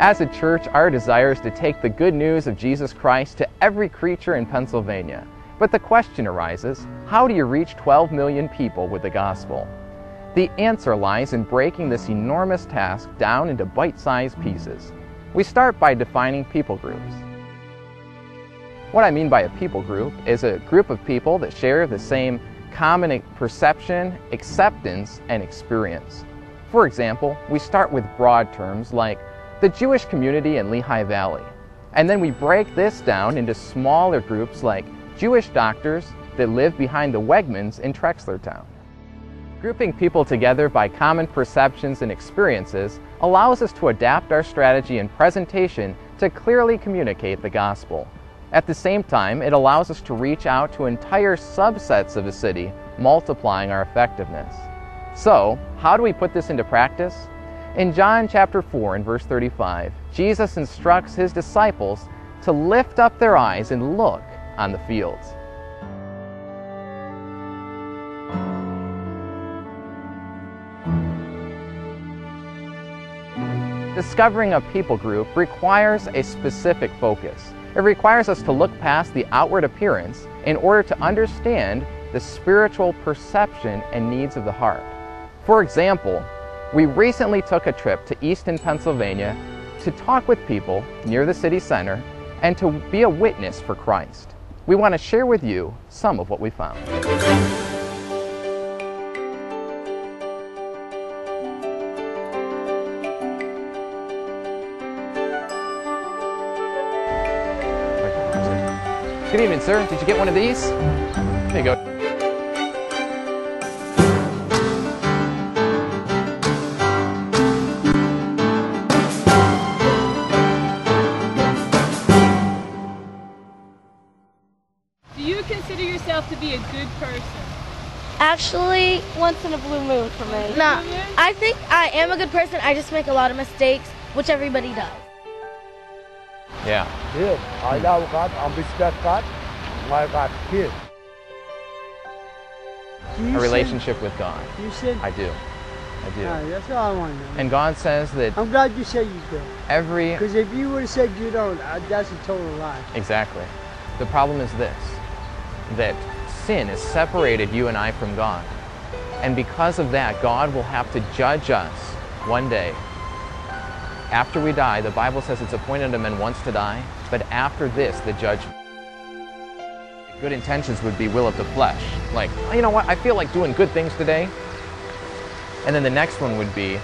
As a church, our desire is to take the good news of Jesus Christ to every creature in Pennsylvania. But the question arises, how do you reach 12 million people with the gospel? The answer lies in breaking this enormous task down into bite-sized pieces. We start by defining people groups. What I mean by a people group is a group of people that share the same common perception, acceptance, and experience. For example, we start with broad terms like the Jewish community in Lehigh Valley, and then we break this down into smaller groups like Jewish doctors that live behind the Wegmans in Trexlertown. Grouping people together by common perceptions and experiences allows us to adapt our strategy and presentation to clearly communicate the gospel. At the same time, it allows us to reach out to entire subsets of a city, multiplying our effectiveness. So, how do we put this into practice? In John chapter 4 and verse 35, Jesus instructs his disciples to lift up their eyes and look on the fields. Discovering a people group requires a specific focus. It requires us to look past the outward appearance in order to understand the spiritual perception and needs of the heart. For example, we recently took a trip to Easton, Pennsylvania to talk with people near the city center and to be a witness for Christ. We want to share with you some of what we found. Good evening, sir. Did you get one of these? There you go. Do you consider yourself to be a good person? Actually, once in a blue moon for me. No, I think I am a good person. I just make a lot of mistakes, which everybody does. Yeah. Yes, I love God, I respect God, my God here. A relationship with God. You said? I do. That's all I want to know. And God says that I'm glad you said you do. Because if you would have said you don't, that's a total lie. Exactly. The problem is this, that sin has separated you and I from God. And because of that, God will have to judge us one day. After we die, the Bible says it's appointed to men once to die, but after this, the judgment. Good intentions would be will of the flesh. Like, oh, you know what, I feel like doing good things today. And then the next one would be,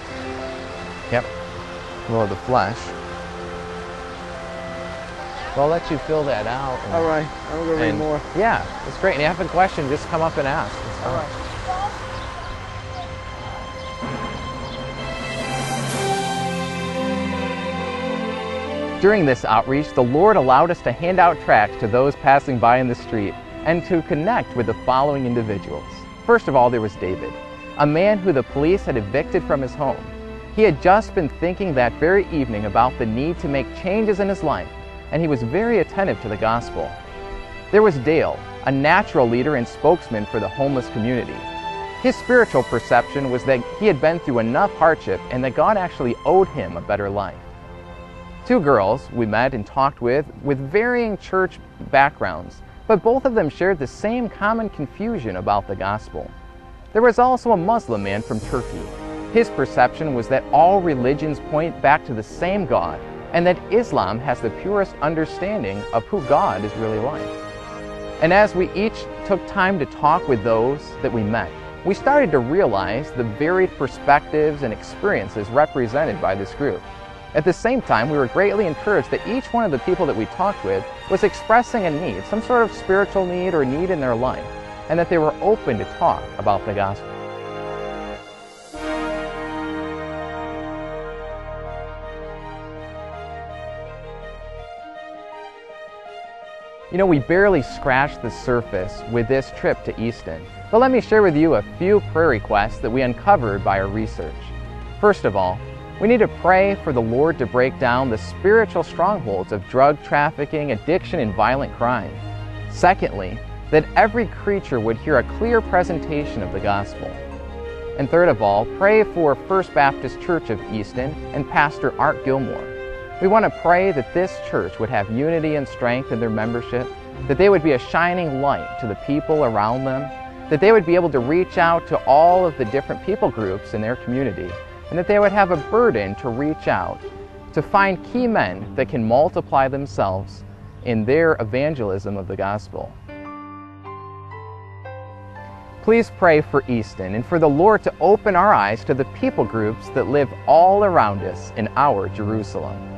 yep, will of the flesh. Well, I'll let you fill that out. All right, I'm going to read more. Yeah, it's great. And if you have a question, just come up and ask. All right. During this outreach, the Lord allowed us to hand out tracts to those passing by in the street and to connect with the following individuals. First of all, there was David, a man who the police had evicted from his home. He had just been thinking that very evening about the need to make changes in his life, and he was very attentive to the gospel. There was Dale, a natural leader and spokesman for the homeless community. His spiritual perception was that he had been through enough hardship and that God actually owed him a better life. Two girls we met and talked with varying church backgrounds, but both of them shared the same common confusion about the gospel. There was also a Muslim man from Turkey. His perception was that all religions point back to the same God, and that Islam has the purest understanding of who God is really like. And as we each took time to talk with those that we met, we started to realize the varied perspectives and experiences represented by this group. At the same time, we were greatly encouraged that each one of the people that we talked with was expressing a need, some sort of spiritual need or need in their life, and that they were open to talk about the gospel. You know, we barely scratched the surface with this trip to Easton, but let me share with you a few prayer requests that we uncovered by our research. First of all, we need to pray for the Lord to break down the spiritual strongholds of drug trafficking, addiction, and violent crime. Secondly, that every creature would hear a clear presentation of the gospel. And third of all, pray for First Baptist Church of Easton and Pastor Art Gilmore. We want to pray that this church would have unity and strength in their membership, that they would be a shining light to the people around them, that they would be able to reach out to all of the different people groups in their community, and that they would have a burden to reach out, to find key men that can multiply themselves in their evangelism of the gospel. Please pray for Easton and for the Lord to open our eyes to the people groups that live all around us in our Jerusalem.